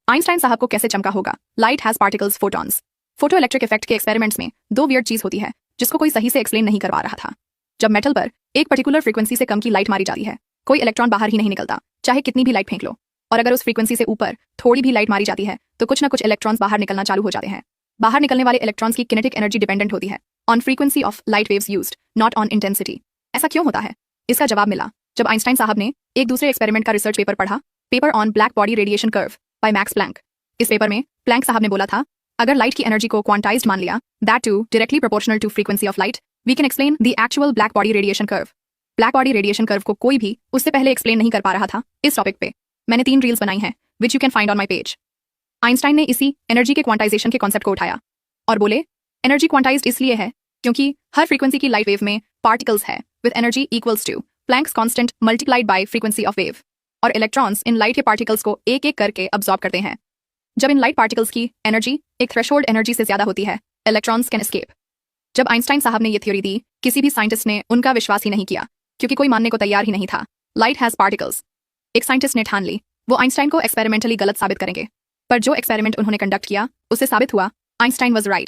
Einstein साहब को कैसे चमका होगा? Light has particles photons. Photo electric effect के एक्सपेरिमेंट्स में दो वियर्ड चीज होती है जिसको कोई सही से एक्सप्लेन नहीं करवा रहा था। जब मेटल पर एक पर्टिकुलर फ्रीक्वेंसी से कम की लाइट मारी जाती है, कोई इलेक्ट्रॉन बाहर ही नहीं निकलता, चाहे कितनी भी लाइट फेंक लो। और अगर उस फ्रीक्वेंसी से ऊपर थोड़ी भी लाइट मारी जाती है तो कुछ ना कुछ इलेक्ट्रॉन्स बाहर निकलना चालू हो जाते हैं। बाहर निकलने वाले इलेक्ट्रॉन्स की किनेटिक एनर्जी डिपेंडेंट होती है on frequency of light waves used, not on intensity. ऐसा क्यों होता है? इसका जवाब मिला जब आइंस्टाइन साहब ने एक दूसरे एक्सपेरिमेंट का रिसर्च पेपर पढ़ा, paper on black body radiation curve by Max Planck. इस पेपर में प्लैंक साहब ने बोला था, अगर लाइट की एनर्जी को क्वांटाइज्ड मान लिया, that to directly proportional to frequency of light, we can explain the actual black body radiation curve. Black body radiation curve को कोई भी उससे पहले एक्सप्लेन नहीं कर पा रहा था। इस टॉपिक पे मैंने 3 रील्स बनाई हैं which you can find on my page. Einstein ने इसी एनर्जी के क्वांटाइजेशन के कॉन्सेप्ट को उठाया और बोले एनर्जी क्वांटाइज्ड इसलिए है क्योंकि हर फ्रीक्वेंसी की लाइट वेव में पार्टिकल्स है with energy equals to Planck's constant multiplied by frequency of wave, और इलेक्ट्रॉन्स इन लाइट के पार्टिकल्स को एक एक करके अब्सॉर्ब करते हैं। जब इन लाइट पार्टिकल्स की एनर्जी एक थ्रेशोल्ड एनर्जी से ज्यादा होती है, इलेक्ट्रॉन्स कैन एस्केप। जब आइंस्टाइन साहब ने ये थ्योरी दी, किसी भी साइंटिस्ट ने उनका विश्वास ही नहीं किया क्योंकि कोई मानने को तैयार ही नहीं था। Light has particles. एक साइंटिस्ट ने ठान ली वो आइंस्टाइन को एक्सपेरिमेंटली गलत साबित करेंगे, पर जो एक्सपेरिमेंट उन्होंने कंडक्ट किया उससे साबित हुआ आइंस्टाइन वाज राइट।